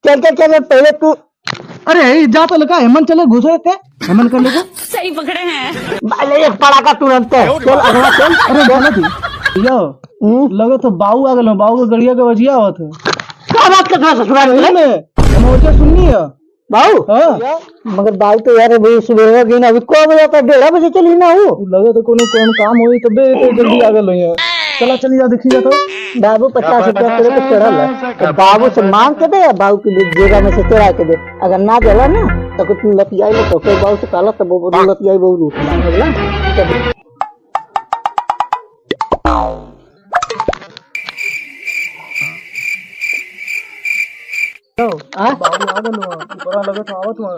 चल चल चल पहले तू। अरे जा तो लगा हेमंत चले घुसे थे हेमंत कर लेगा। सही पकड़े हैं। अरे एक पड़ा का तुरंत चल अगला चल। अरे चला थी यो लगे तो बाऊ आ गए बाऊ के गड़िया के वजिया हुआ था। क्या बात कर रहा ससुराल में हम वजह सुननी है बाऊ। हाँ मगर बाऊ तो यार अभी सुबह गई ना, अभी को बजे तक 1:30 बजे चली ना हो। लगे तो कोनो कौन काम हुई तबे तो जल्दी आ गए चला चली जा देखी जा तो। बाबू 50 रुपया तेरे को चढ़ल है तो बाबू से मांग के दे, बाबू के जेगा में से चढ़ा के दे। अगर ना देला ना तो तू लतियाई ले तो फिर बाबू से काला तब वो लतियाई बहु लूट मांगेला। बाबू आ गए बड़ा लगे तो आवत हुआ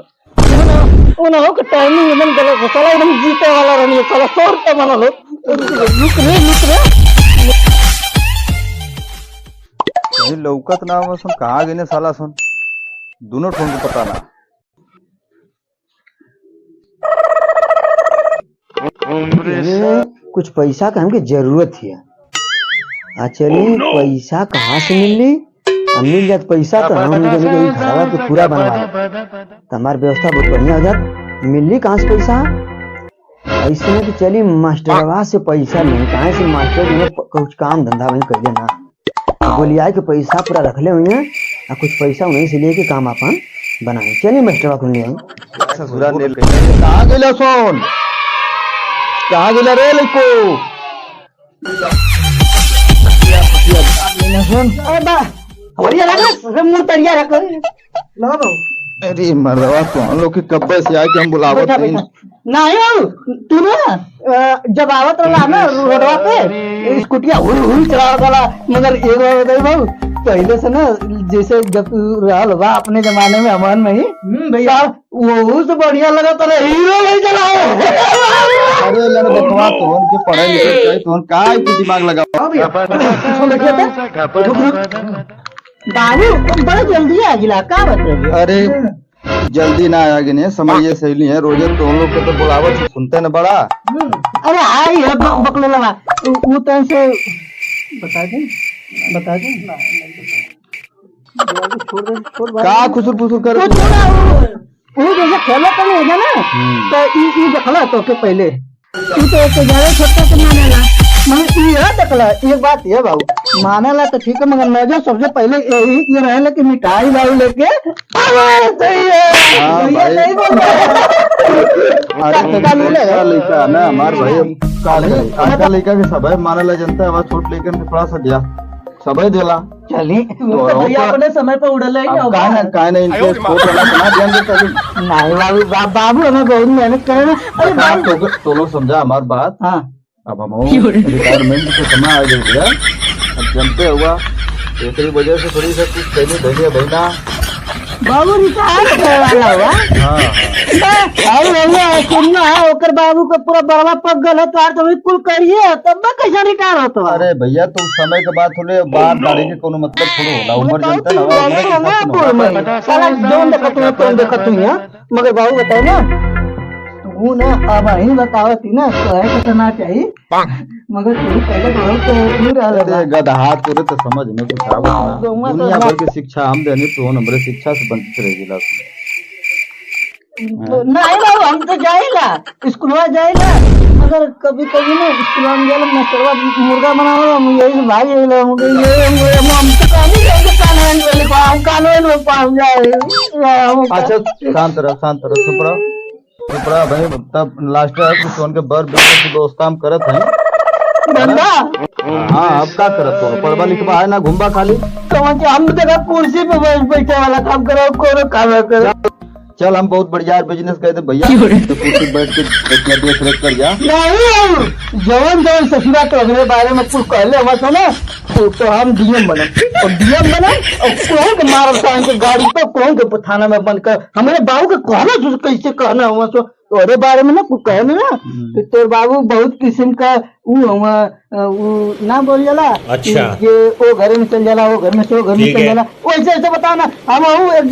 उन हो के टाइमिंग एकदम गलत है साला, एकदम जीते वाला रहनी साला। 100 रुपया माना लो लुक रे। कहीं लौकत ना हो सुन कहाँ गए साला सुन दोनों ठोन को पता ना। कुछ पैसा का हमके जरूरत है। चलिए पैसा कहाँ से मिली? मिल जात पैसा तो हम घरवा के पूरा बनवा तो हमारी व्यवस्था बहुत बढ़िया हो जात। मिली कहाँ से पैसा? ऐसे में कि चली मास्टरवा से पैसा नहीं, कहाँ से मास्टर जो कुछ काम धंधा वही कर लेना बोलिया के पैसा पूरा रख ले हुए और कुछ पैसा वहीं से लेके काम अपन बनाए। चलिए मास्टरवा को ले कहाँ गए सोन कहाँ गए रे लड़को। अरे मरदवा तो लोग के कब्बे से आके हम बुलावत नहीं तू ना जब आवत रहा ना रोडवा पे स्कूटिया हुल चला वाला। मगर एक बार बताई भाऊ पहले से ना जैसे जब तू रहल बा अपने जमाने में अमन में ही भैया वो से बढ़िया लगा तो हीरो नहीं चलाओ। अरे लड़ देखवा तो उनके पढ़ाई लिखे चाहिए तो काय के दिमाग लगाओ। बाबू बड़ा जल्दी आ गिला का बता। अरे जल्दी ना आया गिने समय ये सहेली है रोजे तो हम लोग के तो बुलावत सुनते न बड़ा। अरे आई है बकले लगा वो तो से बता दे छोड़ का खुसुर फुसुर कर वो जैसे खेला तो नहीं है ना तो ई देखला तो के पहले तू तो एक ज्यादा छोटा से मानेला मगर ये देखला एक बात ये बाबू मानेला तो ठीक है मगर नजर सबसे पहले यही ये रहेला कि मिठाई बाबू लेके सही है नहीं बोल अरे लड़का ना हमार भाई का लड़का के सब मानेला जनता है छोट लेकर के थोड़ा सा दिया सब देला चली भैया अपने समय पर उड़ल है काय नहीं इनको छोट वाला बना ध्यान दे कभी नहीं बाबू हमें बहुत मेहनत करे। अरे बाबू तो लोग समझा हमार बात। हाँ अब हम रिटायरमेंट के समय आ गए अब जनते हुआ एक वजह से थोड़ी सा कुछ कहने धनिया बहना बाबू रिटायर करे वाला हुआ। अरे भैया सुनना है ओकर बाबू का पूरा बड़वा पक गल है तार तो कुल करिए तब कैसा रिटायर होता है। अरे भैया तुम समय के बाद थोड़े बाहर गाड़ी के कोनो मतलब थोड़ा होला उम्र जनता ना साला जोन देखत है तो देखत है मगर बाबू बताओ ना तू ना अब ही बताओ थी ना कहे के करना चाहिए मगर तू पहले तो नहीं रहा गधा तुरे तो समझ में तो खराब होना दुनिया भर की शिक्षा हम देने तो नंबर शिक्षा से वंचित रहेगी। नहीं बाबू हम तो जाएला स्कूलवा जाएला मगर कभी कभी ना स्कूलवा में जाएला मास्टरवा मुर्गा बनावे हम यही भाई ये हम तो कानी के कानून में पास जाए। अच्छा शांत रहो चुप रहा भाई तब लास्ट है कुछ उनके बर बिजनेस दोस्त काम करत है धंधा। हाँ अब क्या करत हो पढ़वा लिखवा है ना घूमबा खाली समझ हम जगह कुर्सी पे बैठे वाला काम करो कोनो काम करो। चल हम बहुत बढ़िया बिजनेस कहते भैया तो कुर्सी बैठ के देख रेख कर जा। नहीं जवन ससुरा तो अगले बारे में कुछ कहले हम ना तो हम डीएम बने और डीएम बने और कौन के मारल टाइम के गाड़ी पे कौन के थाना में बंद कर हमारे बाबू के कहना कैसे कहना हुआ तो तोरे बारे में ना कुछ कहे ना कि तोर बाबू बहुत किस्म का वो ना बोल जाला। अच्छा ये वो घर में चल जाला वो घर में से वो घर में चल जाला वैसे ऐसे बताओ ना हम एक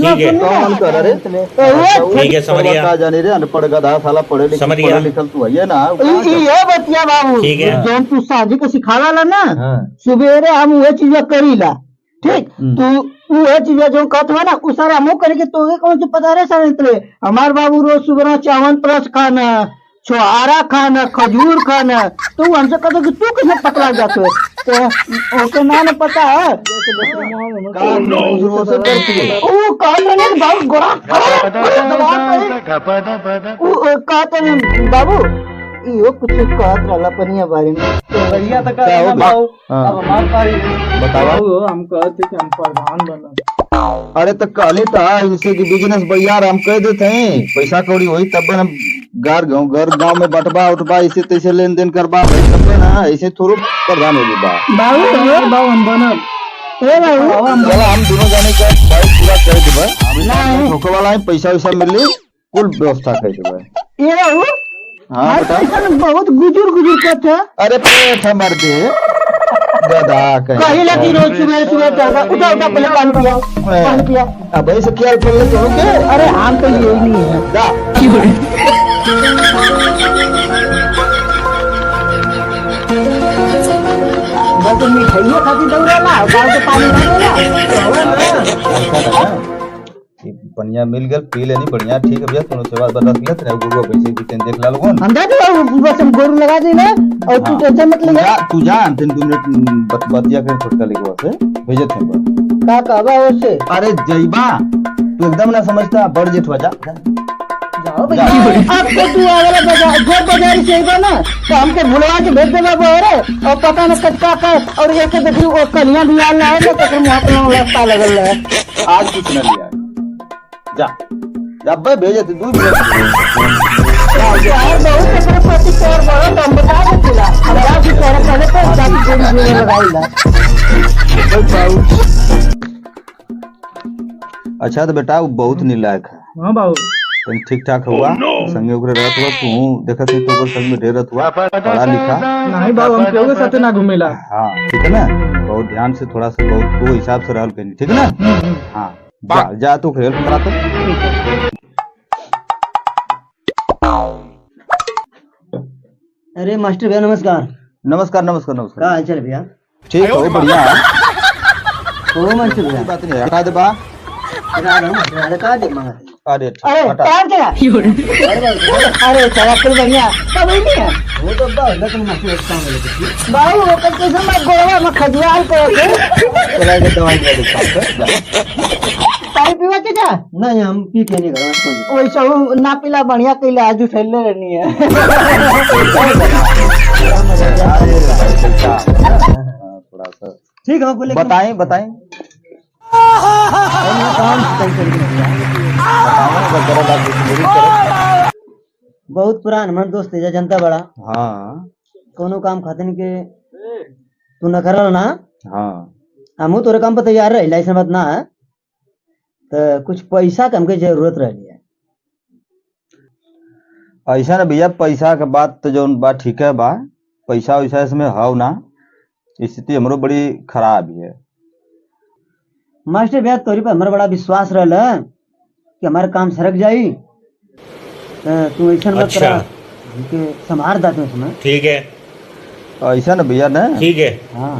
हम कर रे ठीक है समझ गया जाने रे अनपढ़ गधा साला पढ़े लिखल तू है ना ये बतिया बाबू जौन तू शादी को सिखावाला ना सुबेरे हम वो चीज करीला ठीक तू वो चीज जो कहत हुआ ना उ सारा हमो करे के तोगे कौन से पता रहे सारे इतने हमार बाबू रोज सुबह चावल प्लस खाना छोहारा खाना खजूर खाना तो हमसे कहते कि तू कैसे पतला जाते है तो ओके ना न पता है वो कहते नहीं बाबू गोरा वो कहते नहीं बाबू यो कुछ कहत रहला पनिया बारे में बढ़िया तो क्या हो कर बाबू हाँ। अब हमार पारी बतावा बाबू हम कहते कि हम प्रधान बना अरे तो कहले था इसे कि बिजनेस बढ़िया हम कह देते हैं पैसा कौड़ी होई तब हम घर गांव में बटवा उठवा ऐसे तैसे लेन देन करवा भाई तब ना ऐसे थोड़ा प्रधान हो बा बाबू हम बनब ए बाबू चलो हम दोनों जाने का भाई पूरा कर देबे ठोके वाला है पैसा वैसा मिली कुल व्यवस्था कर देबे ए बाबू हाँ बता बहुत गुजर करते हैं अरे पेट मर दे दादा कहीं लगी रोज सुबह सुबह उठा उठा पहले पानी पिया अब ऐसे क्या कर ले तो के अरे हम तो यही नहीं है जा बस मिठाइयों खाती दौड़ेला गाँव के पानी मांगेला बढ़िया मिल गया पी लेनी बढ़िया ठीक है भैया तुम सेवा बरस लेत रहे गुरु पैसे की टेंशन देख ला लोगन हम तो बस हम गोरू लगा दी ना और तू टेंशन मत ले तू जा अंतिम 2 मिनट बतिया कर छोटका लिखवा से भेजत है बस का कहबा उससे अरे जईबा तू एकदम ना समझता बड़ जेठ जा जाओ भैया अब तो तू आवेला बाजार घर बाजार से आइबा ना तो हमके भुलवा के भेज देबा बोरे और पता न कच्चा का और एक के देखी वो कलियां भी आल ना है तो तकर मुंह पे लगता लगल है आज कुछ न लिया जा जब भाई भेजत 2 मिनट यार बहुत तकर पति तोर बड़ा दम बता देला हमरा भी तोर पहले तो जाती गोरी लगाईला अच्छा तो बेटा वो बहुत निलायक है हाँ बाबू तुम ठीक ठाक हुआ संगे ओकरे रहत हुआ तू देखत ही तो ओकर संग में ढेरत हुआ पढ़ा लिखा नहीं बाबू हम केहू के साथे ना घूमेला हाँ ठीक है ना बहुत ध्यान से थोड़ा सा बहुत वो हिसाब से रहल कहीं ठीक है ना हाँ जा तू हेल्प करा तो अरे मास्टर भैया नमस्कार नमस्कार नमस्कार का नमस्कार हाल चाल भैया ठीक हो बढ़िया ओ मास्टर भैया बात नहीं हटा दे बा अरे का दे मांगा अरे ठीक, अरे हटा टाइम क्या अरे चला कर बढ़िया सब नहीं है वो तो बस लेकिन मास्टर एक काम ले बाबू वो कैसे मैं गोवा में खजवाल को चला के दवाई दे दे पानी पीवा के जा नहीं हम पी के नहीं करवा वैसा वो ना पीला बढ़िया कैले आज उठैले रहनी है थोड़ा सा ठीक है बोले बताएं बताएं बहुत पुरान मन दोस्त है जनता बड़ा हाँ कोनो काम खातिर के तू न करल ना हाँ हमू तोरे काम पर तैयार रही लाइसेंस बात ना है तो कुछ पैसा के हमके जरूरत रही है ऐसा ना भैया पैसा के बात तो जो बात ठीक है बा पैसा वैसा इसमें हाव ना स्थिति हमरो बड़ी खराब है मास्टर भैया तोरी पर हमारा बड़ा विश्वास रहल कि हमारा काम सरक जाई तो तू ऐसा मत अच्छा। करा हमके संभार दाते समय ठीक है ऐसा ना भैया ना ठीक है हाँ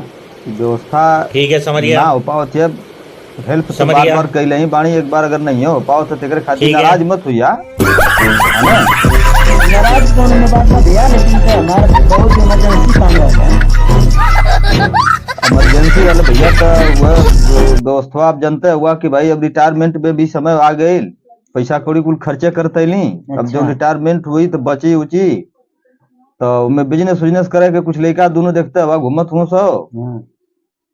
व्यवस्था ठीक है समरिया ना हो पाओ थे हेल्प तो समझ बार गया। बार कैले ही बाणी एक बार अगर नहीं हो पाओ तो तेरे खातिर ठीक है। नाराज मत हुआ नाराज कौन में बात ना भैया लेकिन तो हमारा बहुत इमरजेंसी काम रहता है इमरजेंसी वाले भैया का वह दोस्तवा आप जानते हुआ कि भाई अब रिटायरमेंट में भी समय आ गई पैसा कौड़ी कुल खर्चे करते नहीं अब अच्छा। जब रिटायरमेंट हुई तो बची उची तो मैं बिजनेस उजनेस करे के कुछ लड़का दोनों देखते हुआ घूमत हूँ सो हाँ।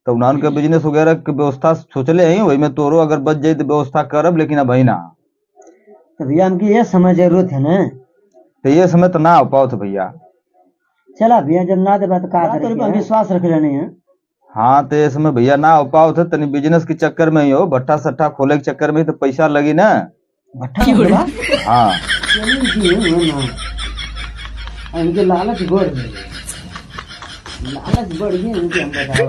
तो उन्होंने के बिजनेस वगैरह की व्यवस्था सोचले ही वही में तोरो अगर बच जाये तो व्यवस्था करब लेकिन अब ही ना तो भैया हमकी ये समय जरूरत है ना तो ये समय तो ना हो पाओ तो भैया चला भैया जब ना दे बात का करे विश्वास रख रहे नहीं है हाँ तो ये समय भैया ना हो पाओ थे तनी बिजनेस के चक्कर में ही हो भट्टा सट्टा खोले के चक्कर में ही तो पैसा लगी ना भट्टा बोला हाँ इनके लालच बढ़ गई लालच बढ़ गई इनके हम बताओ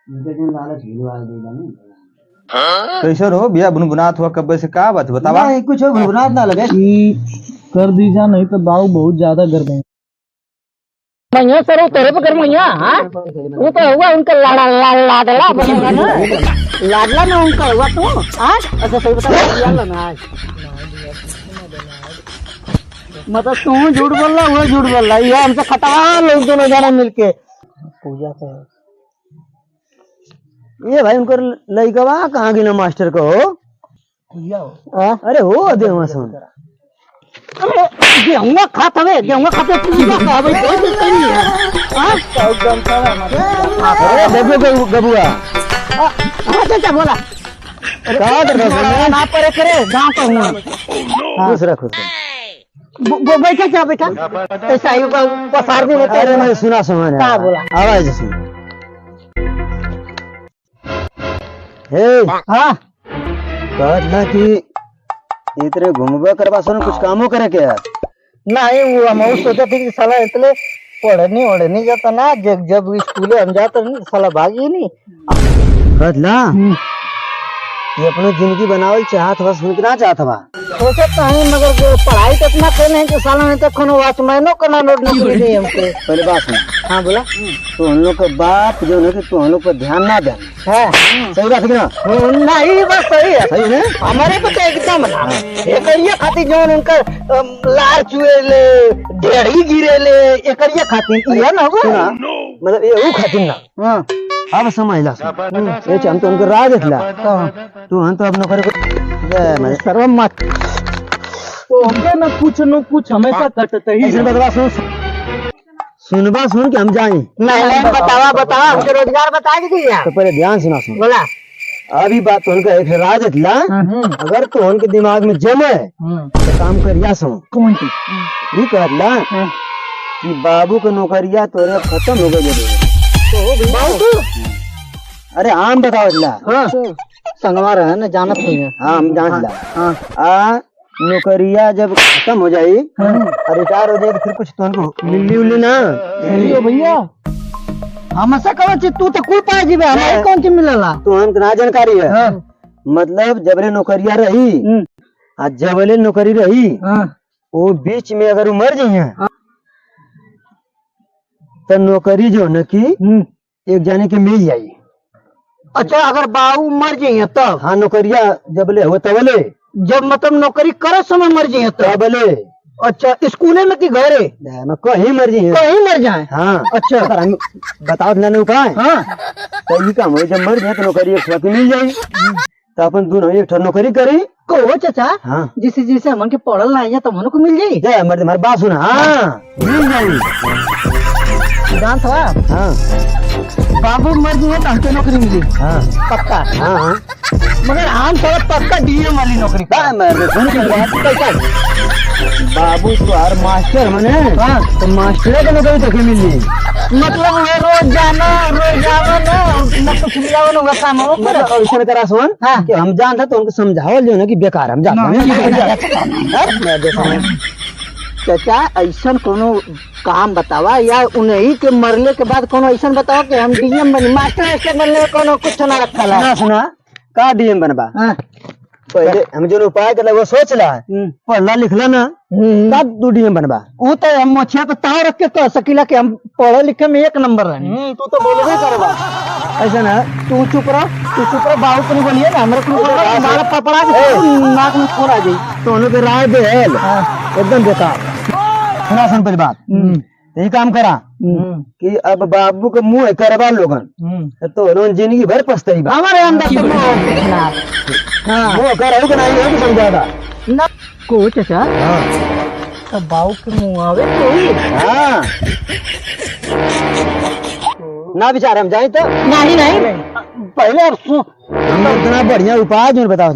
इनके दिन लालच भिलवा देगा नहीं कैसे हो भैया बुनबुनात हुआ कब से का बात बतावा नहीं कुछ घुरात ना लगे कर दीजा नहीं तो बाबू बहुत ज्यादा गर्म है मैया सर तेरे पे कर मैया हाँ वो तो हुआ उनका लाडला बनेगा ना लाडला ना उनका हुआ तू हाँ अच्छा सही बता लाडला ना आज मतलब तू झूठ बोल रहा वो झूठ बोल रहा ये हमसे खटा लोग दोनों जाना मिलके पूजा कर ये भाई उनको लइकवा कहाँ गिना मास्टर को हो? अरे हो देवा सुन अरे गेहूं खात हवे गेहूं खाते पूजा का भाई कोई दिक्कत नहीं है हां अरे देखो गबुआ हां चाचा बोला का कर रहा ना परे करे गांव का हूं खुश रखो वो बैठा क्या बैठा ऐसा ही पसार दे अरे मैं सुना सुना क्या बोला आवाज सुन हे हां कहला कि इतने घूमबा करवा सुन कुछ कामों करे क्या नहीं वो हम सोचा थे कि साला इतने पढ़ने जाता ना जब स्कूले हम जाते साला भागी नहीं कहला ये अपने जिंदगी बनावल चाहत बस सुन के ना चाहत बा सोचा तो है मगर जो पढ़ाई तो इतना कर नहीं कि साला नहीं तो कोनो वॉचमैनो का ना नोट नहीं दे हमको पहले बात सुन हाँ बोला तो हम लोग का बाप जो है कि तो हम लोग पर ध्यान ना दे है सही बात है कि ना नहीं बस सही है सही है हमारे पे तो एकदम ना एकरिया खाती जो उनका लार चुए ले ढेड़ी गिरे ले एकरिया खाती ये ना सुना होगा मतलब ये वो खातिर ना हाँ अब समझला ये हम तो उनको राह देखला तू हम तो अपने करे मैं सर्व मत तो हमके न कुछ हमेशा कटते ही ऐसे बतवा सुन सुनबा सुन के हम जाए नहीं बतावा हमके रोजगार बता दीजिए तो पहले ध्यान सुना सुन बोला अभी बात तो उनका एक राह देखला अगर तो उनके दिमाग में जमे तो काम करिया सो कौन सी ये कहला कि बाबू का नौकरिया तोरे अब खत्म हो गए अरे आम बतावला संगवा रहे ना जानत नहीं है हाँ हम जान ला आ नौकरिया जब खत्म हो जाई और रिटायर हो जाए तो फिर कुछ तो उनको मिली उली ना भैया हमसे कहो तू तो कुल पाए जीवे हमारे कौन सी मिलला तो हम ना जानकारी है मतलब जबरे नौकरिया रही आ जबले नौकरी रही वो बीच में अगर मर जाइए तो नौकरी जो न की एक जाने के मिल जाई अच्छा अगर बाबू मर जाइए तब हाँ नौकरिया जबले हो तबले जब मतलब नौकरी करे समय मर जाइए तब तबले अच्छा स्कूले में कि घरे कहीं मर जाइए कहीं मर जाए हाँ अच्छा अगर हम बताओ ना उपाय हाँ तो ये काम हो जब मर जाए तो नौकरी एक साथ मिल जाए तो अपन दोनों एक नौकरी करी को चाचा हाँ जिसे जिसे हमन के पढ़ल ना है तब हमन को मिल जाई जय मर्द हमारी बात सुना हाँ मिल जाए जान था हाँ बाबू मर जाइए तो हमको नौकरी मिली हाँ पक्का हाँ हाँ मगर हम थोड़ा पक्का डीएम वाली नौकरी काय मर्द सुन के बात कैसा बाबू तुम्हार मास्टर मने हाँ तो मास्टर के नौकरी तक मिल जाए मतलब वो रोज जाना ना कुछ मिला वो काम हो कर ऐसा करा सोन हाँ। कि हम जानता तो उनको समझाओ जो ना कि बेकार हम जाते चाचा ऐसा कोनो काम बतावा या उन्हीं के मरले के बाद कोनो ऐसा बताओ कि हम डीएम बनी मास्टर बनने कोनो कुछ ना रखा ला सुना सुना का डीएम बनबा हाँ पहले हम जो उपाय कर वो सोच ला पढ़ला लिखला ना तब तू डीएम बनबा वो तो हम मोछिया पे ताव रख के कह सकीला कि हम पढ़े लिखे में एक नंबर रहनी तू तो बोलबे करबा ऐसा ना तू चुप रह बाबू को नहीं बोलिए ना हमरा को मारा पपड़ा के नाक में फोड़ आ जाई तो उन्होंने राय दे एकदम बेकार सुना सुन पहली बात यही काम करा कि अब बाबू के मुंह करवा लोगन तो उन्होंने जिंदगी भर पछताई बा हमारे अंदर तो हाँ वो कर कि नहीं है समझाता ना को चाचा तो बाबू के मुंह आवे कोई हाँ ना विचार हम जाए तो नहीं पहले अब हम इतना बढ़िया उपाय जो बताओ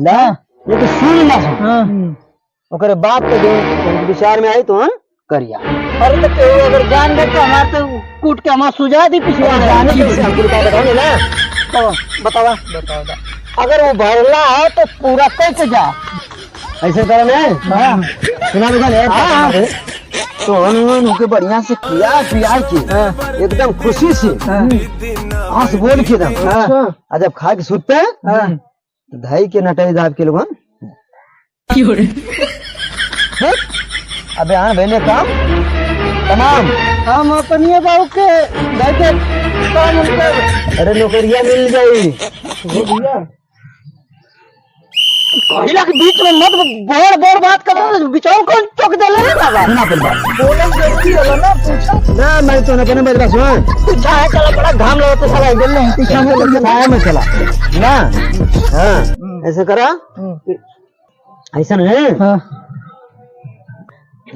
ये तो सुन ना सुन ओकरे बाप के जो विचार में आई तो हम करिया अरे तो केहू अगर जान दे तो हमारे तो कूट के हमारा सुझा दी पिछले जाने के हमको उपाय बताओगे ना तो बतावा अगर वो भरला है तो पूरा कैसे जा ऐसे तरह में सुना दुकान तो उनके बढ़िया से खिया पिया के एकदम खुशी से हंस बोल के एकदम और जब खा के सुनते तो धाई के नटाई दाब के लोग अबे हाँ भैया काम तमाम हम अपने बाबू के जाके काम कर। अरे नौकरिया मिल जाई। कहिला के बीच में मत बोर बोर बात कर रहे बिचारो कौन चौक दे ले बाबा ना पर बात बोलम जल्दी होला ना पूछो ना, मैं तो न कहने बदला सुन। पूछा है चला बड़ा घाम लगा तो साला इधर नहीं पीछे में लग छाया में चला ना। हाँ ऐसे करा, ऐसा नहीं है। हां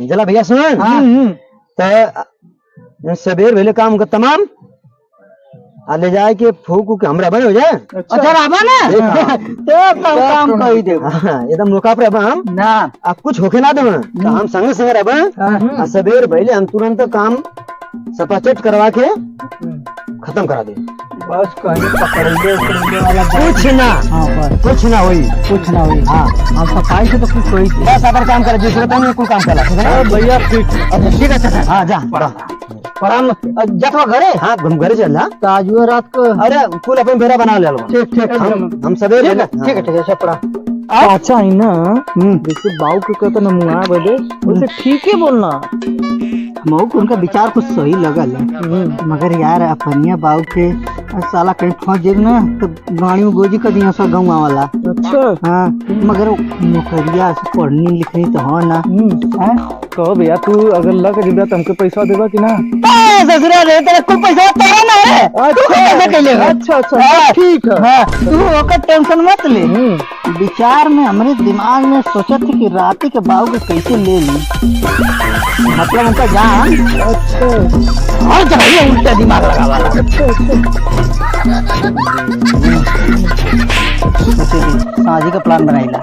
जला भैया सुन, तो सबेर वेले काम का तमाम आ ले जाए के फूक के हमरा बने हो जाए। अच्छा राबा ना तो काम कही दे एकदम मौका पर हम ना आप कुछ होके ना दे हम संगे संगे रह सबेर पहले हम तुरंत काम सपाचट करवा के खत्म करा दे। बस कहीं पकड़े वाला कुछ ना, हां बस कुछ ना होई, कुछ ना हुई। हाँ हम सफाई से तो कुछ कोई बस अगर काम करे जिस रहता है कुल काम करा भैया ठीक। अच्छा ठीक है। अच्छा हाँ जा पर हम जतवा घरे हाँ हम घर चल जा। ताजुआ रात को अरे कुल अपन बेरा बना ले लो। ठीक ठीक हम सबेरे ठीक है ठीक है छपड़ा अच्छा है ना। जैसे बाऊ के कहते ना मुआ बदे उसे ठीक है बोलना। मऊ को उनका विचार कुछ सही लगल है, मगर यार अपनिया बाऊ के साला कहीं फंस जाए ना तो गाड़ी में गोजी कर दिया सब गाँव वाला। अच्छा हाँ मगर नौकरिया से पढ़नी लिखनी तो हो ना। कहो भैया तू अगर लग जेबा तो हमके पैसा देबा कि ना? ससुरा रे तेरे कुल पैसा तेरा ना है। अच्छा अच्छा ठीक है तू ओकर टेंशन मत ले। विचार में हमारे दिमाग में सोचा थी कि राती के बाबू के कैसे ले ली, मतलब उनका जान। अच्छा और जब उल्टा दिमाग लगा वाला। साजी का प्लान बनाइला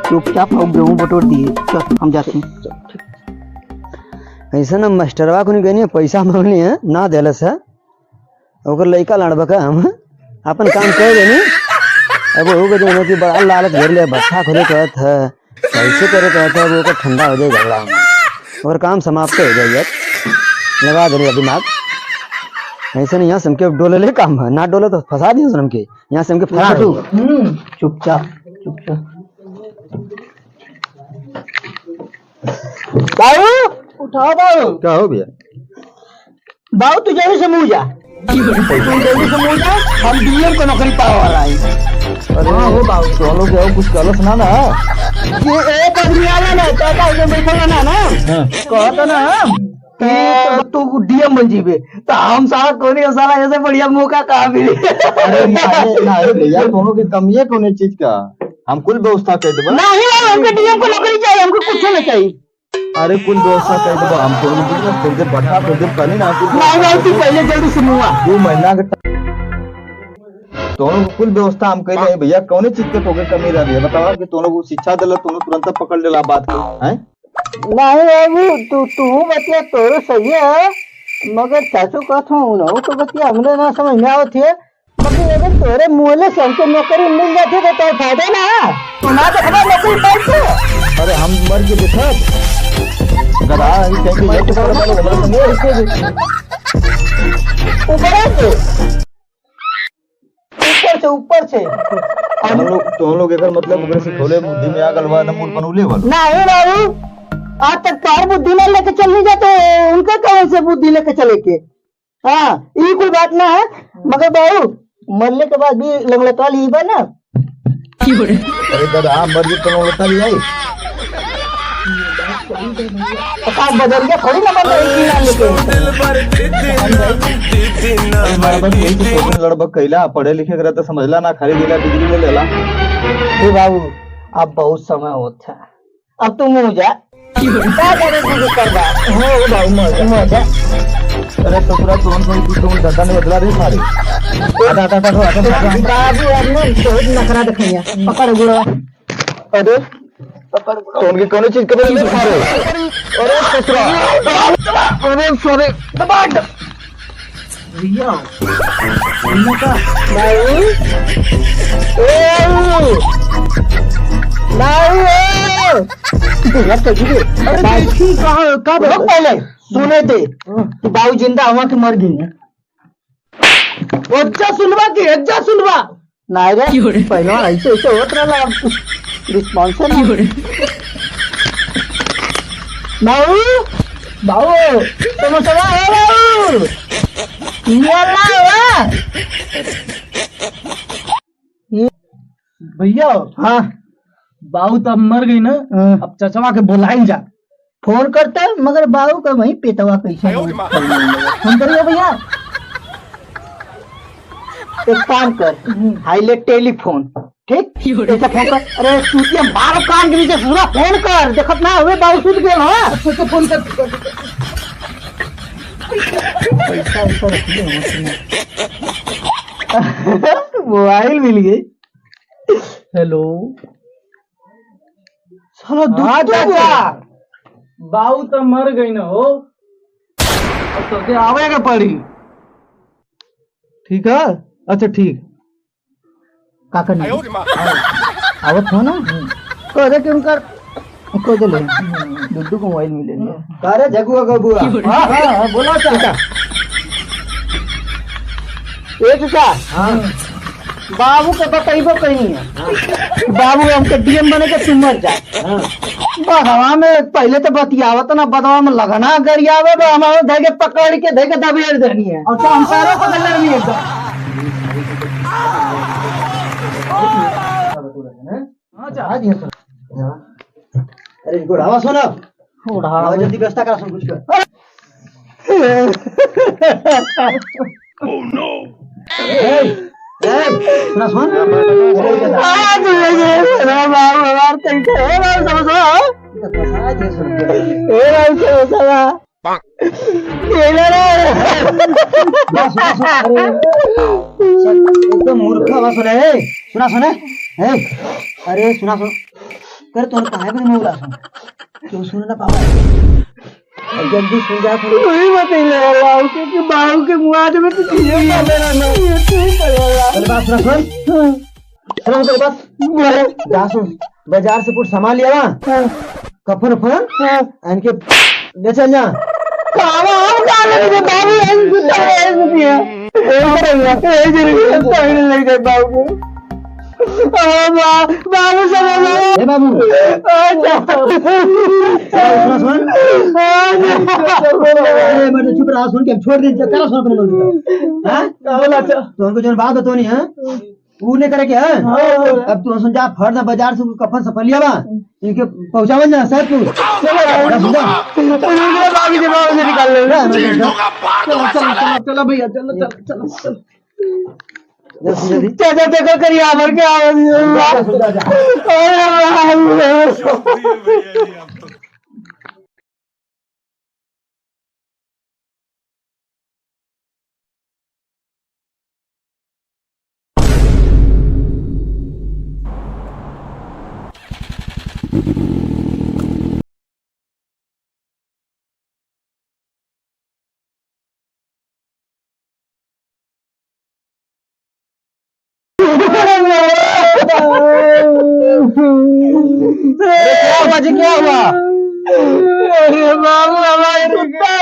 चुपचाप और गेहूं बटोर दिए। चल हम जाते हैं। ऐसा ना मास्टरवा को नहीं कहनी पैसा मांगनी है ना देलस है ओकर लड़का लड़बा का हम अपन काम कर देनी। अब हो गए कि बड़ा लालच घर ले बच्चा खोले कहत है कैसे करे कहता है वो ठंडा हो जाए झगड़ा और काम समाप्त हो जाए। लगा दे दिमाग ऐसे नहीं। यहाँ से हमके डोले ले काम है ना डोले तो फंसा दियो हमके यहाँ से हमके फंसा दो। चुपचाप चुपचाप बाबू उठाओ बाबू। क्या हो भैया? बाबू तू जल्दी से मुँह जा, तू जल्दी से मुँह जा। हम डीएम को नौकरी पाने वाला है। अरे हो बाबू चलो क्या कुछ कलस ना ना ये एक आदमी आला ना चाचा उसे बैठा ना ना कहता ना कि तू डीएम बन जीबे तो हम साला कोनी साला ऐसे बढ़िया मौका कहाँ मिले। अरे ना भैया दोनों की कमी है कौन चीज का? हम कुल व्यवस्था कर देबा। नहीं हमको डीएम को नौकरी चाहिए, हमको कुछ नहीं चाहिए। अरे कुल व्यवस्था कर देबा हम दोनों बिजनेस खोल दे बढ़ा खोल दे कनी ना नहीं तू पहले जल्दी से मुआ 2 महीना का दोनों कुल व्यवस्था हम कर रहे भैया। कौन चीज के तोके कमी रही है बताओ कि दोनों को शिक्षा दिला दोनों तुरंत पकड़ लेला बात को हैं? नहीं बाबू तू बतिया तोरो सही है मगर चाचू कहत हूँ तो बतिया हमने ना समझ में आवत है। मगर अगर तोरे मुँहले से हमको नौकरी मिल जाती तो फायदा ना तो ना देखा नौकरी पाई। अरे हम मर के देखा गधा ये कह के ऊपर से हम लोग अगर मतलब उधर से खोले बुद्धि में आ गलवा न मूल बनूले वाला नहीं बाबू आज तक तार बुद्धि में लेके चलनी जाते उनका कौन से बुद्धि लेके चले के। हाँ ये कोई बात ना है मगर बाबू मरने के बाद भी लंगड़ता ली बा ना। अरे गधा मर के तो लौटा भी आई बदल गया थोड़ी ना बदल लड़बक कैला पढ़े लिखे के रहता समझला ना खाली दिला डिग्री ले लेला। बाबू अब बहुत समय होता है अब तुम हो जा अरे तो पूरा तुम धंधा नहीं बदला रे सारे बाबू आपने बहुत नखरा दिखाया पकड़ गुड़ा। अरे पकड़ तो उनकी कौन चीज के बदले खा रहे? अरे ससुरा अरे सॉरी दबा भैया का नहीं पहले सुने थे कि बाबू जिंदा हुआ कि मर गई सुनवा की एज्जा सुनवा नहीं रे पहले ऐसे ऐसे होत रहा रिस्पॉन्स बाबू बाबू समोसा है बाबू ये ला भैया हाँ बाऊ तो अब मर गई ना, अब चचवा के बुलाई जा। फोन करता है मगर बाबू का वही पेटवा कैसे फोन करिए भैया। एक काम कर हाईलाइट टेलीफोन ठीक ऐसा फोन कर। अरे सूतिया बार कान के नीचे पूरा फोन कर देखत ना हुए बाबू सुत गए हाँ तो फोन कर। पैसा ऐसा मोबाइल मिल गई। हेलो साला हाँ दुख चाचा, बाऊ तो मर गई ना हो, अब तो के आवेगा पड़ी। ठीक है, अच्छा ठीक। का करना आवत हो ना कह दे कि उनका कह दे ले दुड्डू को मोबाइल मिले अरे जगुआ का बुआ हाँ हाँ बोला चाचा एक हाँ बाबू के बताइबो कहीं है बाबू हमके डीएम बने के तू मर जा बदवा में पहले तो बतियावत ना बदवा में लगना गरियावे हमारे धके पकड़ के धके दबेड़ देनी है और तो हम पैरों को गलर नहीं एकदम अरे गुड़ावा सुनो उड़ा जल्दी व्यवस्था करा सब कुछ कर सुना सुन एकदम मूर्ख आवाज सुने सुना सुने अरे सुना सुन कर तुम कहा भी नहीं बोला सुन क्यों सुन ना पावा जल्दी सुन जा थोड़ी वही बतैले लाओ क्योंकि बाबू के मुआद में तो चीजें कर लेना ना चल बात सुना सुन सुना तेरे बात जा सुन बाजार से कुछ सामान लिया वहाँ कफन फन इनके ले चल जा बाबा हम कहाँ लगे बाबू ऐसे कुछ ऐसे दिया ऐसे लग गए बाबू बाबू ए बाबू सुना सुन अरे मैं चुप रहा सुन के छोड़ दे चला सुन अपने मन हां तो उनको जो बात बतो नहीं है वो नहीं करे क्या अब तू सुन जा फर्द बाजार से कफन सफल लिया बा इनके पहुंचावन ना सर तू बाबू के बाबू से निकाल ले चलो भैया चलो चलो चलो चलो चाचा देखो करिए आवर के क्या हुआ जी क्या हुआ अरे बाबू हमारे कुत्ता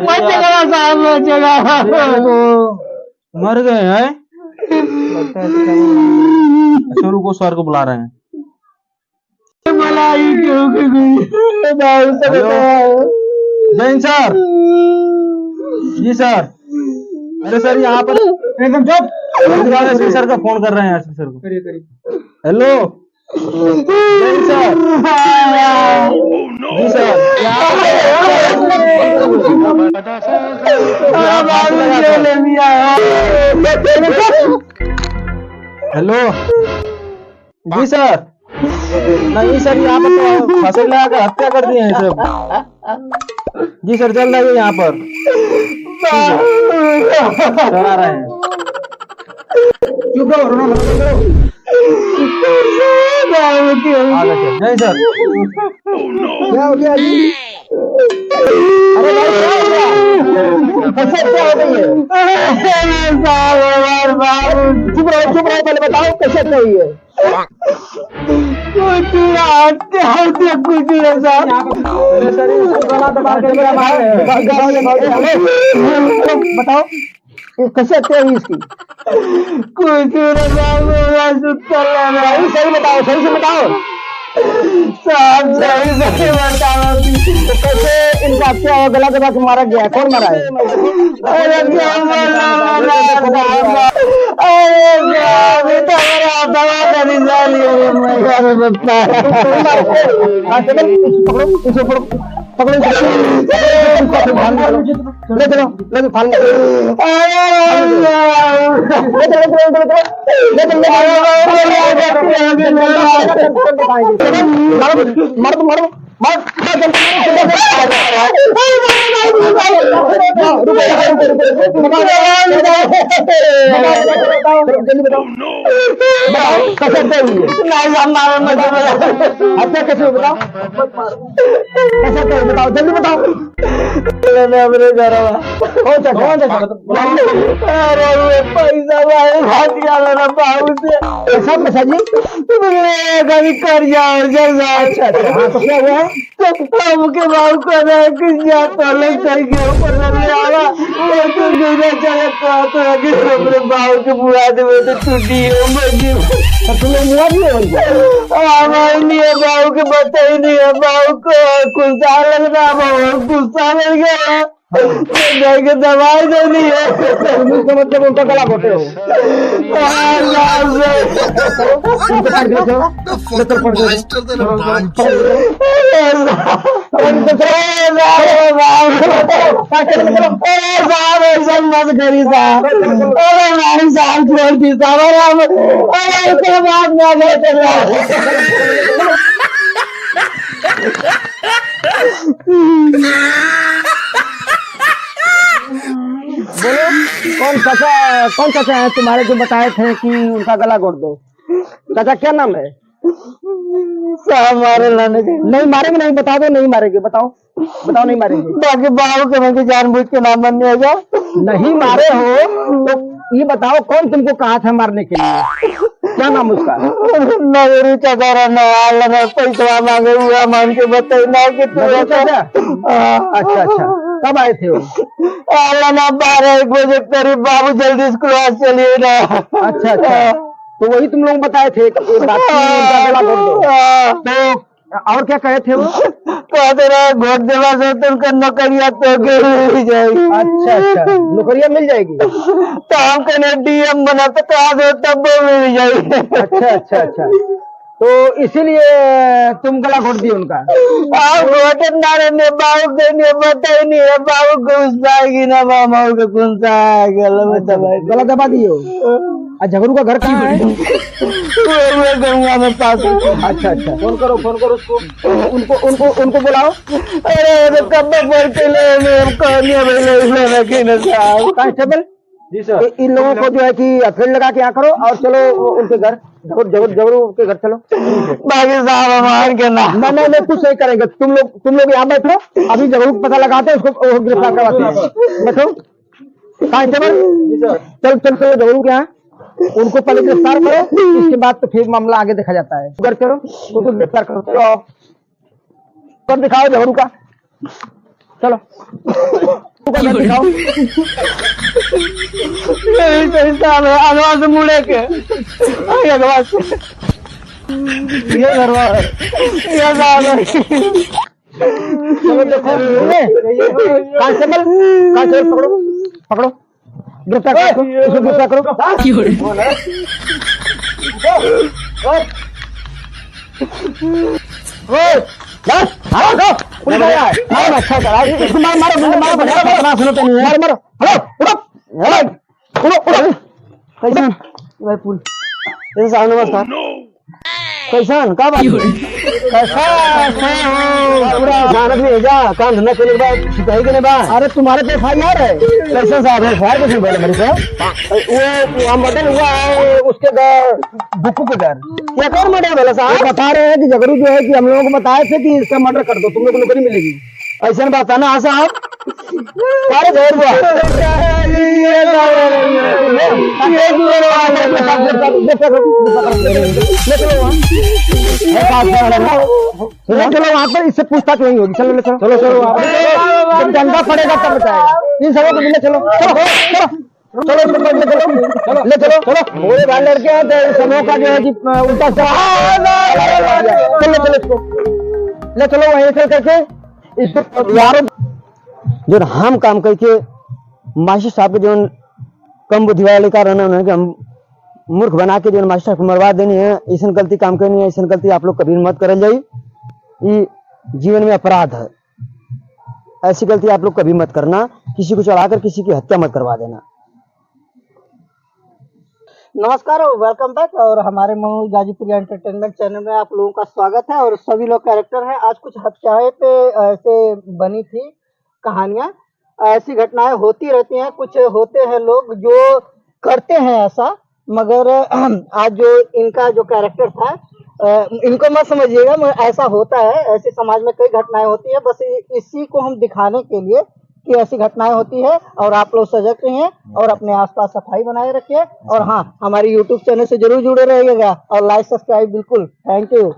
बचेगा साहब बचेगा मर गए हैं। शुरू को सर को बुला रहे हैं। मलाई क्यों की गई बाबू से बताओ जैन सर जी सर। अरे सर यहाँ पर एकदम चुप एसपी सर का फोन कर रहे हैं। एसपी सर को करिए करिए। हेलो जैन सर जी सर हेलो जी सर। नहीं सर यहाँ पर तो फसल लगाकर हत्या कर दिए हैं सब। जी सर चल रही है यहाँ पर करा रहे हैं। चुप रहो रोना मत करो नहीं सर क्या हो गया जी अरे भाई क्या हो गया चुप रहो पहले बताओ कैसे सही है बताओ कैसे हत्या हुई इसकी सही बताओ सही से बताओ साहब सही सही बताओ कैसे इनका क्या हुआ, गला दबा के मारा गया, कौन मारा है? अरे क्या मारा अरे बेटा मेरा दवा का निशान लिया मैं घर में बता पकड़ो इसे पकड़ो पकड़ो ले चलो फाल मारो मारो कैसे बताओ बताओ जल्दी बताओ मेरे घर अरे पैसा बाबू से सब पैसा जी कभी कर जाओ अच्छा हाँ तो क्या हुआ है के बाबू को कुछ करके ऊपर तो अपने बाबू के बुरा दे तो टूटी तुम्हें मुआ भी हमारे नहीं बाबू के बता ही नहीं है बाबू को गुस्सा लग रहा गुस्सा लग गया के दवाई देनी है मतलब उनका गला घोटे हो बोलो कौन चाचा है तुम्हारे जो बताए थे कि उनका गला घोट दो? चाचा क्या नाम है? मारे नहीं मारेंगे नहीं बता दो नहीं मारेंगे बताओ बताओ नहीं मारेंगे बाकी बाबू के मैं जानबूझ के नाम बनने होगा नहीं मारे हो तो ये बताओ कौन तुमको कहा था मारने के लिए क्या नाम उसका? नगरी चकारा न पैसा मांगे हुआ मान के बताई ना कि अच्छा अच्छा कब आए थे वो? ना 12-1 बजे करीब बाबू जल्दी स्कूल चलिए ना अच्छा अच्छा तो वही तुम लोग बताए थे तो और क्या कहे थे वो? कहते रहे घोट देवा से तुमको नौकरिया तो मिल जाएगी अच्छा अच्छा नौकरिया मिल जाएगी तो हम कहने डीएम बना तो कहा दो तब वो मिल जाएगी अच्छा अच्छा अच्छा तो इसीलिए तुम गला घोट दिए उनका? घोटे नारे ने बाबू के बताई नहीं है बाबू गुस्साएगी ना बाबू को गुस्सा गला दबा दिए झगड़ू का घर कहाँ है? गंगा में पास अच्छा अच्छा फोन करो उसको उनको बुलाओ अरे कब कांस्टेबल जी सर इन लोगों को जो है कि हथेली लगा के यहाँ करो और चलो उनके घर जबरू के घर चलो बाकी साहब मान के ना नहीं कुछ नहीं करेंगे तुम लोग यहाँ बैठो अभी जबरू पता लगाते हैं उसको गिरफ्तार करवाते हैं बैठो कांस्टेबल चल जबरू के यहाँ उनको पहले गिरफ्तार करो इसके बाद तो फिर मामला आगे देखा जाता है घर करो उनको गिरफ्तार करो कर दिखाओ जबरू का चलो दिखाओ आवाज मुड़े के आवाज ये घरवा चलो देखो कांस्टेबल पकड़ो गिरफ्तार करो इसको गिरफ्तार करो नमस्कार कैसान का बात पूरा जानत में जा काम धंधा चले के बाद अरे तुम्हारे पे FIR है कैसे साहब FIR कैसे बोले मेरे से वो मर्डर हुआ है उसके बुक्कू के घर क्या कर मर्डर बोला साहब बता रहे हैं कि झगड़ू जो है कि हम लोगों को बताए थे कि इसका मर्डर कर दो तुम लोग को नौकरी मिलेगी ऐसा बात है ना साहब चलो वहाँ पर इससे पूछताछ नहीं होगी चलो चलो जब डंडा पड़ेगा तब बताएगा इन सबों को मिले चलो ले चलो पूरे भाई लड़के हैं तो समूह का जो है कि उल्टा चलो इसको ले चलो वहीं से करके इसको यार जो हम काम करके मास्टर साहब के जो कम बुद्धि वाले कारण है उन्हें कि हम मूर्ख बना के जो मास्टर को मरवा देनी है, ऐसा गलती काम करनी है, ऐसा गलती आप लोग कभी मत करल जाई। ये जीवन में अपराध है, ऐसी गलती आप लोग कभी मत करना। किसी को चढ़ाकर किसी की हत्या मत करवा देना। नमस्कार और वेलकम बैक। और हमारे मनोज गाजीपुर एंटरटेनमेंट चैनल में आप लोगों का स्वागत है। और सभी लोग कैरेक्टर हैं। आज कुछ हत्याएं पे ऐसे बनी थी कहानियां, ऐसी घटनाएं होती रहती हैं। कुछ होते हैं लोग जो करते हैं ऐसा, मगर आज जो इनका जो कैरेक्टर था, इनको मत समझिएगा, मगर ऐसा होता है। ऐसे समाज में कई घटनाएं होती है, बस इसी को हम दिखाने के लिए कि ऐसी घटनाएं होती है। और आप लोग सजग रहिए और अपने आसपास सफाई बनाए रखिए। और हाँ, हमारी यूट्यूब चैनल से जरूर जुड़े रहिएगा और लाइक सब्सक्राइब बिल्कुल। Thank you.